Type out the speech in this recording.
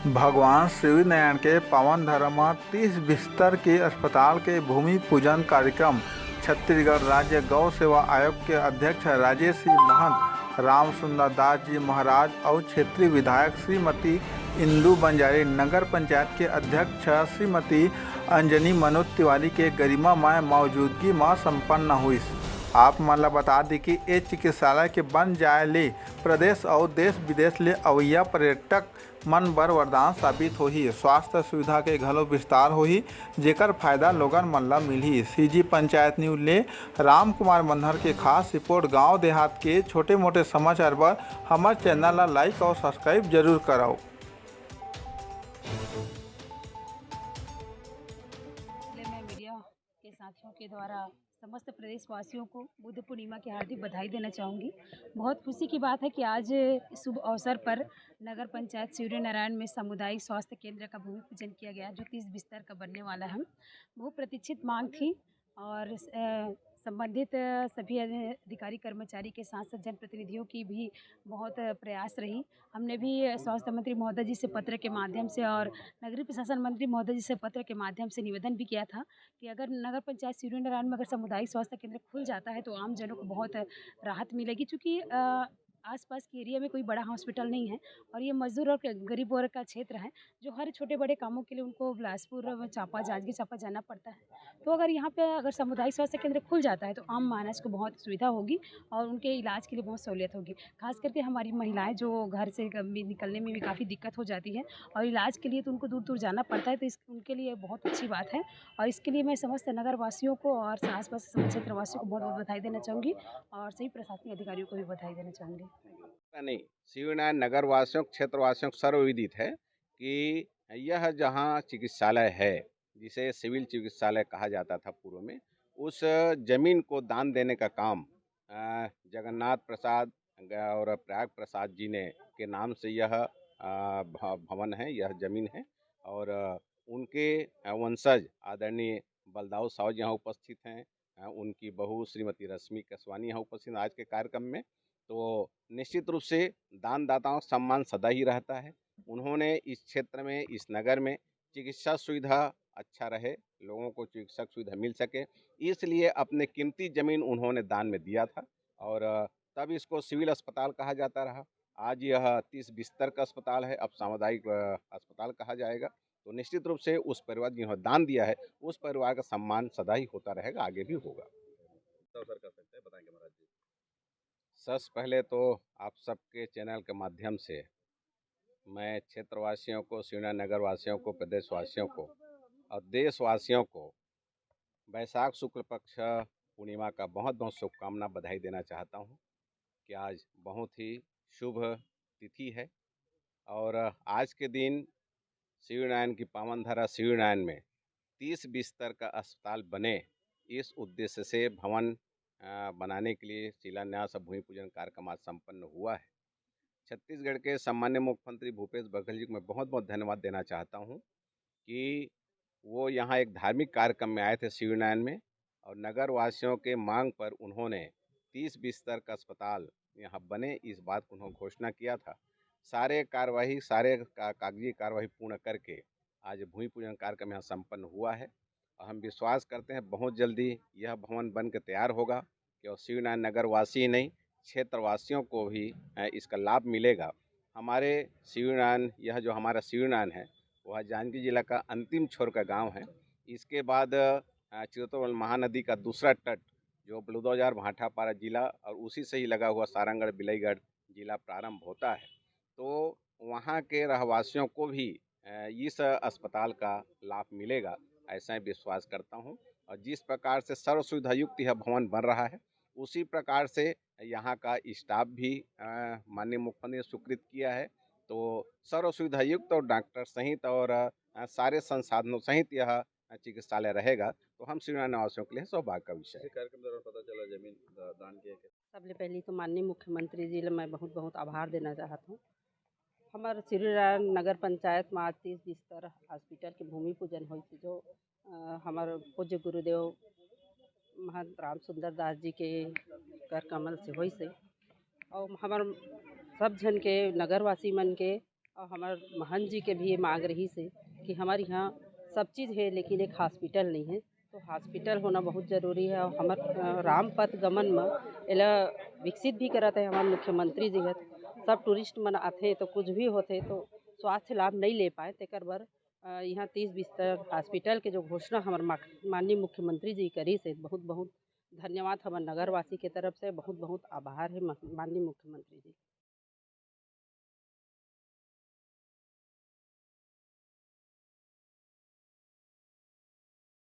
भगवान सूर्यनारायण के पावन धर्म 30 बिस्तर के अस्पताल के भूमि पूजन कार्यक्रम छत्तीसगढ़ राज्य गौ सेवा आयोग के अध्यक्ष राजेश सिंह महंत, राम सुंदर दास जी महाराज और क्षेत्रीय विधायक श्रीमती इंदू बंजारी, नगर पंचायत के अध्यक्ष श्रीमती अंजनी मनोज तिवारी के गरिमामय मौजूदगी में संपन्न हुई। आप मन ला बता दी कि ये चिकित्सालय के बन जाए ले प्रदेश और देश विदेश ले अवैया पर्यटक मन बर वरदान साबित होही। स्वास्थ्य सुविधा के घलो विस्तार होही, जेकर फायदा लोगन मन ला मिलही। सीजी पंचायत न्यूज ले राम कुमार मनहर के खास रिपोर्ट। गांव देहात के छोटे मोटे समाचार बर हमार चैनल ला लाइक और सब्सक्राइब जरूर कराओ। मैं मीडिया के साथियों के द्वारा समस्त प्रदेशवासियों को बुद्ध पूर्णिमा की हार्दिक बधाई देना चाहूँगी। बहुत खुशी की बात है कि आज शुभ अवसर पर नगर पंचायत सूर्यनारायण में सामुदायिक स्वास्थ्य केंद्र का भूमि पूजन किया गया, जो 30 बिस्तर का बनने वाला है। वो प्रतीक्षित मांग थी और संबंधित सभी अधिकारी कर्मचारी के साथ साथ जनप्रतिनिधियों की भी बहुत प्रयास रही। हमने भी स्वास्थ्य मंत्री महोदय जी से पत्र के माध्यम से और नगरीय प्रशासन मंत्री महोदय जी से पत्र के माध्यम से निवेदन भी किया था कि अगर नगर पंचायत सूर्यनारायण में अगर सामुदायिक स्वास्थ्य केंद्र खुल जाता है तो आम जनों को बहुत राहत मिलेगी, क्योंकि आसपास के एरिया में कोई बड़ा हॉस्पिटल नहीं है और ये मजदूर और गरीब वर्ग का क्षेत्र है, जो हर छोटे बड़े कामों के लिए उनको बिलासपुर, चांपा, जांजगीर चांपा जाना पड़ता है। तो अगर यहाँ पे अगर सामुदायिक स्वास्थ्य केंद्र खुल जाता है तो आम मानस को बहुत सुविधा होगी और उनके इलाज के लिए बहुत सहूलियत होगी। खास करके हमारी महिलाएं जो घर से निकलने में भी काफ़ी दिक्कत हो जाती है और इलाज के लिए तो उनको दूर दूर जाना पड़ता है, तो उनके लिए बहुत अच्छी बात है। और इसके लिए मैं समस्त नगर वासियों को और आसपास के क्षेत्र वासियों को बहुत बहुत बधाई देना चाहूँगी और सभी प्रशासनिक अधिकारियों को भी बधाई देना चाहूँगी। नहीं, सूर्यनारायण नगर वासियों क्षेत्र वासियों को सर्वविदित है कि यह जहाँ चिकित्सालय है, जिसे सिविल चिकित्सालय कहा जाता था पूर्व में, उस जमीन को दान देने का काम जगन्नाथ प्रसाद और प्रयाग प्रसाद जी ने के नाम से यह भवन है, यह जमीन है। और उनके वंशज आदरणीय बलदाऊ साहू जी यहाँ उपस्थित हैं। उनकी बहू श्रीमती रश्मि कसवानी यहाँ उपस्थित आज के कार्यक्रम में। तो निश्चित रूप से दानदाताओं का सम्मान सदा ही रहता है। उन्होंने इस क्षेत्र में, इस नगर में चिकित्सा सुविधा अच्छा रहे, लोगों को चिकित्सक सुविधा मिल सके, इसलिए अपने कीमती ज़मीन उन्होंने दान में दिया था और तब इसको सिविल अस्पताल कहा जाता रहा। आज यह 30 बिस्तर का अस्पताल है, अब सामुदायिक अस्पताल कहा जाएगा। तो निश्चित रूप से उस परिवार जिन्होंने दान दिया है, उस परिवार का सम्मान सदा ही होता रहेगा, आगे भी होगा। कर सकते हैं, बताएंगे महाराज जी। सबसे पहले तो आप सबके चैनल के माध्यम से मैं क्षेत्रवासियों को, सूर्यनारायण नगर वासियों को, प्रदेशवासियों को और देशवासियों को वैशाख शुक्ल पक्ष पूर्णिमा का बहुत बहुत शुभकामना, बधाई देना चाहता हूं कि आज बहुत ही शुभ तिथि है और आज के दिन सूर्यनारायण की पावन धरा सूर्यनारायण में 30 बिस्तर का अस्पताल बने, इस उद्देश्य से भवन बनाने के लिए शिलान्यास और भूमि पूजन कार्यक्रम आज संपन्न हुआ है। छत्तीसगढ़ के सम्मान्य मुख्यमंत्री भूपेश बघेल जी को मैं बहुत बहुत धन्यवाद देना चाहता हूं कि वो यहाँ एक धार्मिक कार्यक्रम में आए थे सूर्यनारायण में और नगर वासियों के मांग पर उन्होंने 30 बिस्तर का अस्पताल यहाँ बने, इस बात को उन्होंने घोषणा किया था। सारे कागजी कार्यवाही पूर्ण करके आज भूमि पूजन कार्यक्रम यहाँ संपन्न हुआ है और हम विश्वास करते हैं बहुत जल्दी यह भवन बन के तैयार होगा कि और सूर्यनारायण नगर वासी ही नहीं, क्षेत्रवासियों को भी इसका लाभ मिलेगा। हमारे सूर्यनारायण, यह जो हमारा सूर्यनारायण है वह जांजगीर जिला का अंतिम छोर का गांव है। इसके बाद चित्तौड़गढ़ महानदी का दूसरा तट जो बलुदौजार भाटापारा जिला और उसी से ही लगा हुआ सारंगढ़ बिलईगढ़ जिला प्रारंभ होता है। तो वहाँ के रहवासियों को भी इस अस्पताल का लाभ मिलेगा, ऐसा ही विश्वास करता हूँ। और जिस प्रकार से सर्व सुविधा युक्त यह भवन बन रहा है, उसी प्रकार से यहाँ का स्टाफ भी माननीय मुख्यमंत्री ने स्वीकृत किया है। तो सर्व सुविधा युक्त और डॉक्टर सहित और सारे संसाधनों सहित यह चिकित्सालय रहेगा। तो हम सूर्यनारायण वासियों के लिए सौभाग्य का विषय है। कार्यक्रम दौरान पता चला जमीन दान किया है। सबले पहले तो माननीय मुख्यमंत्री जी मैं बहुत बहुत आभार देना चाहता हूँ। हमारे सूर्यनारायण नगर पंचायत में आज 30 बिस्तर हॉस्पिटल के भूमि पूजन हुई थी, जो हमारे पूज्य गुरुदेव महंत राम सुंदर दास जी के कर कमल से हुई से और हमार सब जन के नगरवासी मन के और हमारे महंत जी के भी ये मांग रही से कि हमारे यहाँ सब चीज़ है लेकिन एक हॉस्पिटल नहीं है, तो हॉस्पिटल होना बहुत ज़रूरी है। और हमारे रामपथ गमन में एला विकसित भी करत है हमारे मुख्यमंत्री जी है। सब टूरिस्ट मन आते तो कुछ भी होते तो स्वास्थ्य लाभ नहीं ले पाए, तेकर बर यहाँ 30 बिस्तर हॉस्पिटल के जो घोषणा हमारे माननीय मुख्यमंत्री जी करी से बहुत बहुत धन्यवाद हमारे नगरवासी के तरफ से, बहुत बहुत आभार है माननीय मुख्यमंत्री जी।